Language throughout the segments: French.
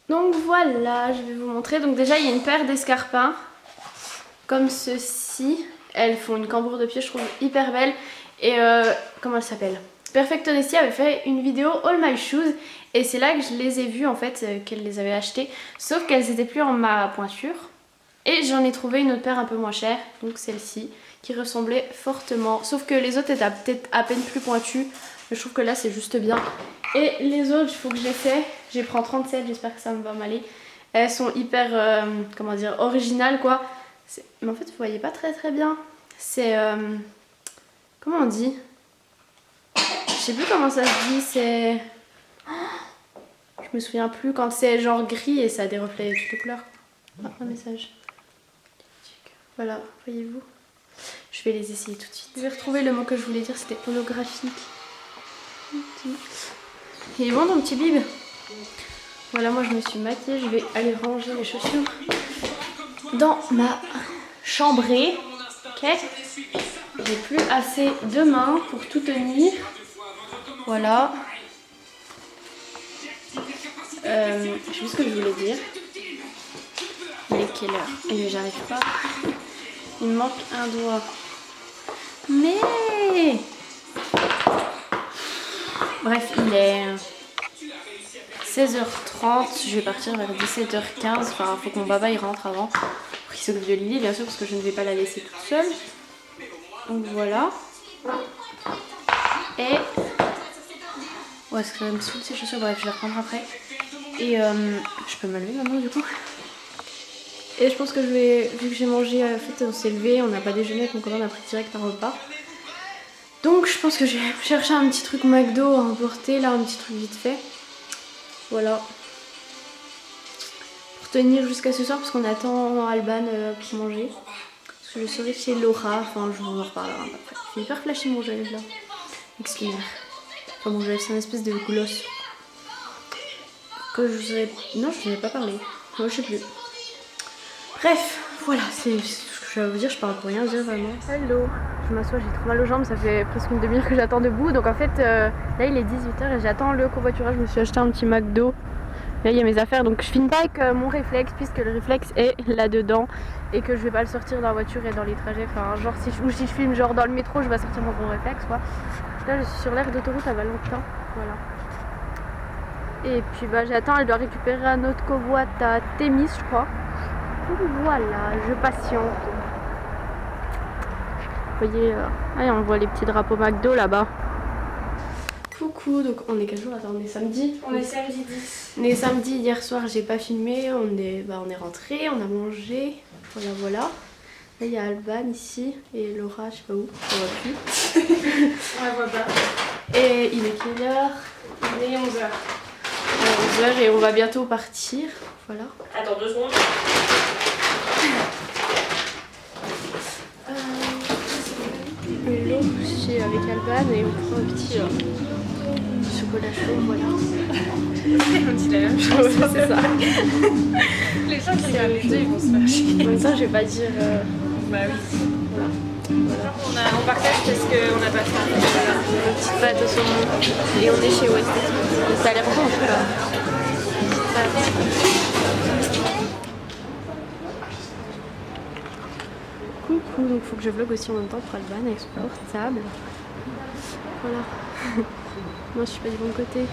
Donc voilà, je vais vous montrer. Donc déjà, il y a une paire d'escarpins comme ceci. Elles font une cambrure de pied, je trouve hyper belle. Et comment elle s'appelle? Perfect Honesty avait fait une vidéo All My Shoes et c'est là que je les ai vues en fait, qu'elle les avait achetées. Sauf qu'elles n'étaient plus en ma pointure. Et j'en ai trouvé une autre paire un peu moins chère, donc celle-ci, qui ressemblait fortement. Sauf que les autres étaient peut-être à peine plus pointues. Mais je trouve que là c'est juste bien. Et les autres, il faut que j'essaie. J'ai pris 37, j'espère que ça me va m'aller. Elles sont hyper, comment dire, originales quoi. Mais en fait, vous voyez pas très bien. C'est, comment on dit? Je sais plus comment ça se dit, c'est... Je me souviens plus, quand c'est genre gris et ça a des reflets de toutes les couleurs. Ah, un message. Voilà, voyez-vous? Je vais les essayer tout de suite. Je vais retrouver le mot que je voulais dire, c'était holographique. Il est bon ton petit bib? Voilà, moi je me suis maquillée, je vais aller ranger les chaussures dans ma chambrée. Ok? J'ai plus assez de mains pour tout tenir. Voilà. Je sais plus ce que je voulais dire. Mais quelle heure? Et j'arrive pas. Il me manque un doigt. Mais... Bref, il est 16h30. Je vais partir vers 17h15. Enfin, faut que mon papa y rentre avant. Pour qu'il s'occupe de Lily, bien sûr, parce que je ne vais pas la laisser toute seule. Donc voilà. Et... Ouais, est-ce que ça va me saouler ces chaussures? Bref, je vais reprendre après. Et je peux me lever maintenant du coup. Et je pense que je vais, vu que j'ai mangé, en fait on s'est levé, on n'a pas déjeuné, donc on a pris direct un repas. Donc je pense que je vais chercher un petit truc McDo à emporter, là un petit truc vite fait. Voilà. Pour tenir jusqu'à ce soir, parce qu'on attend Alban pour manger. Parce que je serai chez Laura, enfin je vous en reparlerai un peu après. J'ai hyper flashé mon gel là. Excusez-moi. Enfin mon gel, c'est une espèce de gloss. Que je vous ai... Non, je ne vous ai pas parlé. Moi je sais plus. Bref, voilà, c'est ce que je vais vous dire, je parle pour rien dire vraiment. Hello, je m'assois, j'ai trop mal aux jambes, ça fait presque une demi-heure que j'attends debout. Donc en fait, là il est 18h et j'attends le covoiturage, je me suis acheté un petit McDo. Là il y a mes affaires, donc je finis pas avec mon réflexe puisque le réflexe est là-dedans. Et que je vais pas le sortir dans la voiture et dans les trajets. Enfin genre si je filme genre dans le métro, je vais sortir mon gros réflexe quoi. Là je suis sur l'aire d'autoroute à Valentin, voilà. Et puis bah j'attends, elle doit récupérer un autre covoit à Thémis je crois. Voilà, je patiente. Vous voyez, on voit les petits drapeaux McDo là-bas. Coucou, donc on est quel jour? Attends, on est samedi? On est samedi 10. On est samedi, hier soir j'ai pas filmé, on est rentré, on a mangé. Voilà. Là il y a Alban ici et Laura, je sais pas où, on voit plus. On la voit pas. Et il est quelle heure? Il est 11h. 11h et on va bientôt partir. Voilà. Attends 2 secondes. L'eau chez avec Alban et on prend un petit chocolat chaud, voilà. On dit la même chose. C'est ça. Les gens qui regardent les deux, ils vont se faire chier. En même temps, je vais pas dire. Bah oui. Voilà. On partage parce qu'on n'a pas faim. Une petite pâte au saumon. Et on est chez West. Ça a l'air bon, là. Coucou, donc faut que je vlog aussi en même temps pour Alban avec son portable. Voilà. Moi je suis pas du bon côté.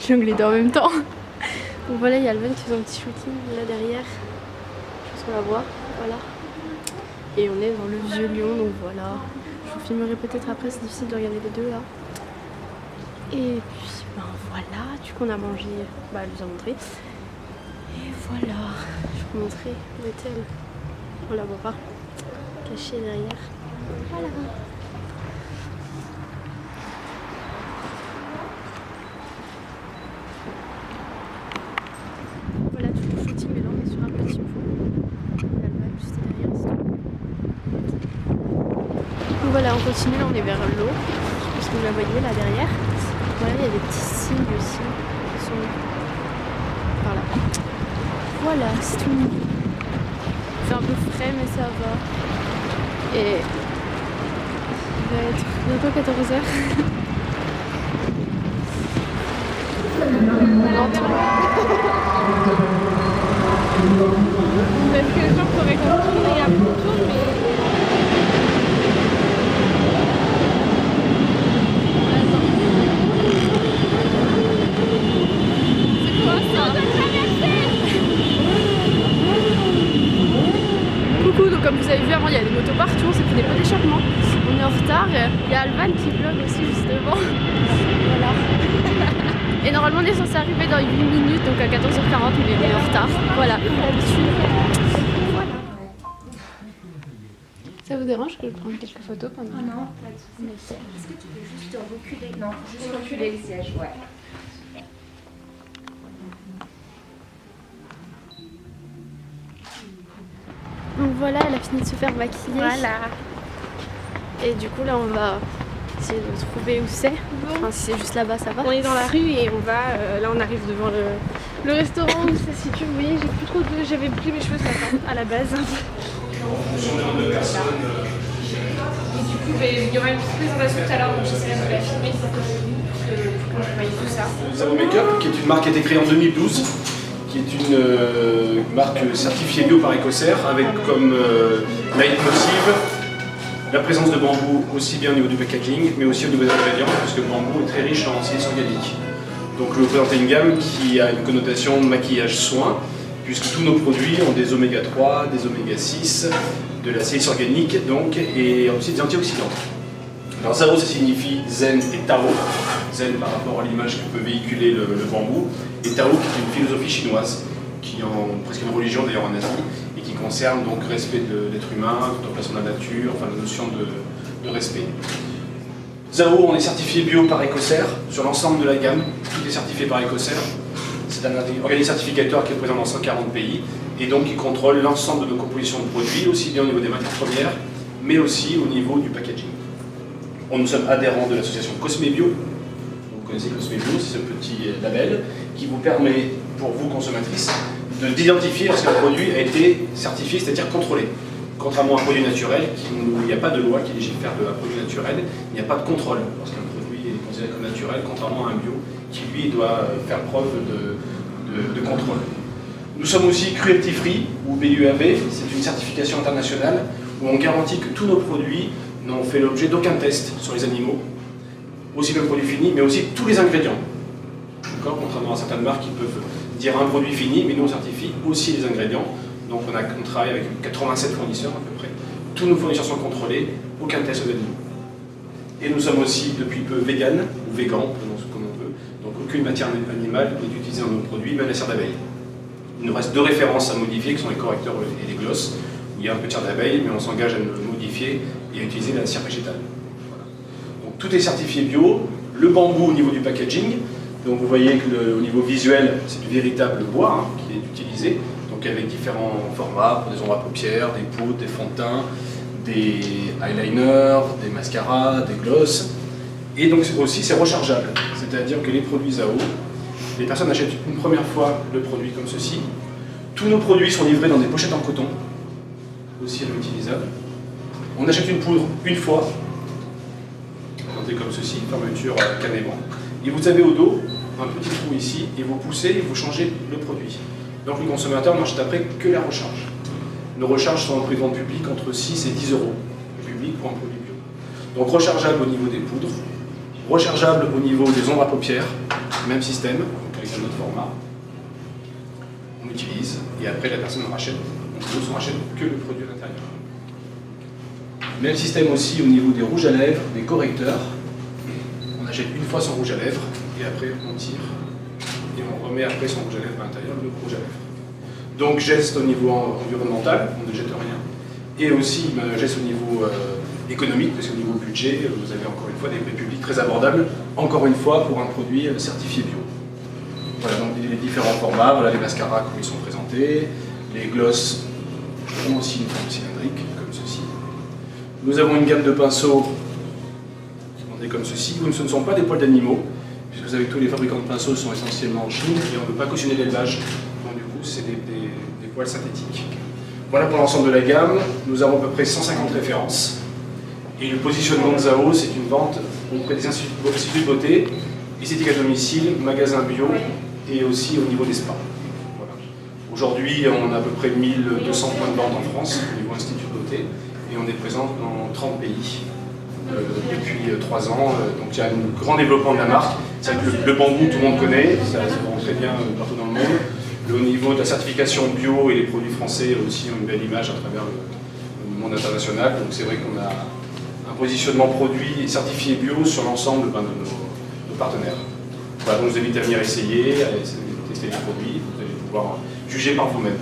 Je jongle les deux en même temps. Donc voilà, il y a Alban qui fait un petit shooting là derrière. Je pense qu'on la voit. Voilà. Et on est dans le Vieux Lyon, donc voilà. Je vous filmerai peut-être après, c'est difficile de regarder les deux là. Et puis ben voilà, du coup on a mangé, bah elle nous a montré. Et voilà, je vais vous montrer où est-elle. On la voit pas, cachée derrière. Voilà. Voilà, tout le shooting, mais là on est sur un petit pont. Il y a le bac juste derrière, c'est tout. Donc voilà, on continue, là on est vers l'eau. Je sais pas si vous la voyez là derrière. Voilà, il y a des petits signes aussi qui sont par là. Voilà, c'est tout mignon. Il fait un peu frais mais ça va. Et il va être bientôt 14h. faudrait qu'on tourne et après on tourne, mais... C'est quoi ça? Coucou, donc comme vous avez vu avant, il y a des motos partout, on s'est pris des pots d'échappement. On est en retard, il y a Alban qui vlog aussi juste devant. Voilà. Et normalement on est censé arriver dans 8 minutes, donc à 14h40, mais on est en retard. Voilà, comme d'habitude. Voilà. Ça vous dérange que je prenne quelques photos pendant... Ah non, pas de soucis. Est-ce que tu peux juste reculer? Non, juste reculer le siège, ouais. Donc voilà, elle a fini de se faire maquiller. Voilà. Et du coup là on va essayer de trouver où c'est. Enfin si c'est juste là-bas ça va. On est dans la rue et on va... là on arrive devant le restaurant où ça se situe. Vous voyez, j'avais pris mes cheveux ce matin, à la base. Et du coup, il y aura une petite présentation tout à l'heure, donc j'essaierai de la filmer pour que vous voyez tout ça. Zao Makeup, qui est une marque qui a été créée en 2012, qui est une marque certifiée bio par Ecocer, avec comme leitmotiv la présence de bambou aussi bien au niveau du packaging, mais aussi au niveau des ingrédients, parce que le bambou est très riche en silice organique. Donc je vais vous présenter une gamme qui a une connotation maquillage-soin, puisque tous nos produits ont des oméga 3, des oméga 6, de la silice organique donc, et aussi des antioxydants. Alors Zao ça signifie zen et Tao, zen par rapport à l'image que peut véhiculer le bambou, et Tao qui est une philosophie chinoise, qui est presque une religion d'ailleurs en Asie, et qui concerne donc respect de l'être humain, contemplation de la nature, enfin la notion de respect. Zao, on est certifié bio par Ecocer sur l'ensemble de la gamme, tout est certifié par Ecocer. C'est un organisme certificateur qui est présent dans 140 pays et donc qui contrôle l'ensemble de nos compositions de produits, aussi bien au niveau des matières premières, mais aussi au niveau du packaging. Nous sommes adhérents de l'association Cosmebio. Vous connaissez Cosmebio, c'est ce petit label qui vous permet, pour vous consommatrices, d'identifier lorsqu'un produit a été certifié, c'est-à-dire contrôlé. Contrairement à un produit naturel, il n'y a pas de loi qui légifère un produit naturel, il n'y a pas de contrôle lorsqu'un produit est considéré comme naturel, contrairement à un bio qui lui doit faire preuve de contrôle. Nous sommes aussi cruelty free ou BUAV, c'est une certification internationale où on garantit que tous nos produits n'ont fait l'objet d'aucun test sur les animaux, aussi bien le produit fini, mais aussi tous les ingrédients. Contrairement à certaines marques qui peuvent dire un produit fini, mais nous on certifie aussi les ingrédients. Donc on travaille avec 87 fournisseurs à peu près. Tous nos fournisseurs sont contrôlés, aucun test aux animaux. Et nous sommes aussi depuis peu vegan, ou végan, comme on veut. Donc aucune matière animale n'est utilisée dans nos produits, même la cire d'abeille. Il nous reste deux références à modifier, qui sont les correcteurs et les glosses, où il y a un peu de cire d'abeille, mais on s'engage à le modifier et à utiliser la cire végétale. Voilà. Donc tout est certifié bio, le bambou au niveau du packaging. Donc vous voyez que au niveau visuel, c'est du véritable bois qui est utilisé. Donc avec différents formats pour des ombres à paupières, des poudres, des fonds de teint, des eyeliners, des mascaras, des glosses. Et donc aussi c'est rechargeable, c'est-à-dire que les produits Zao, les personnes achètent une première fois le produit comme ceci. Tous nos produits sont livrés dans des pochettes en coton, aussi réutilisables. On achète une poudre une fois, présentée comme ceci, fermeture canément. Et vous avez au dos un petit trou ici, et vous poussez et vous changez le produit. Donc le consommateur n'achète après que la recharge. Nos recharges sont en prix de vente public entre 6 et 10 euros, public pour un produit bio. Donc rechargeable au niveau des poudres, rechargeable au niveau des ombres à paupières, même système, donc avec un autre format. On utilise, et après la personne rachète, donc nous on rachète que le produit à l'intérieur. Même système aussi au niveau des rouges à lèvres, des correcteurs. On achète une fois son rouge à lèvres, et après on tire. Et on remet après son rouge à lèvres à l'intérieur, le rouge à lèvres. Donc geste au niveau environnemental, on ne jette rien. Et aussi geste au niveau économique, parce qu'au niveau budget, vous avez encore une fois des prix publics très abordables, encore une fois pour un produit certifié bio. Voilà donc les différents formats, voilà les mascaras comme ils sont présentés, les glosses ont aussi une forme cylindrique comme ceci. Nous avons une gamme de pinceaux comme ceci, ce ne sont pas des poils d'animaux, puisque vous savez que tous les fabricants de pinceaux sont essentiellement en Chine et on ne peut pas cautionner l'élevage, donc du coup c'est des poils synthétiques. Voilà pour l'ensemble de la gamme, nous avons à peu près 150 références et le positionnement de Zao c'est une vente auprès des instituts de beauté, esthétique à domicile, magasins bio et aussi au niveau des spas. Voilà. Aujourd'hui, on a à peu près 1200 points de vente en France au niveau Institut Beauté et on est présent dans 30 pays depuis 3 ans. Donc il y a un grand développement de la marque. C'est vrai que le bambou, tout le monde connaît, ça se vend très bien partout dans le monde. Au niveau de la certification bio et les produits français aussi ont une belle image à travers le monde international. Donc c'est vrai qu'on a un positionnement produit certifié bio sur l'ensemble de nos partenaires. Voilà, donc je vous invite à venir essayer, à tester les produits, vous allez pouvoir juger par vous-même.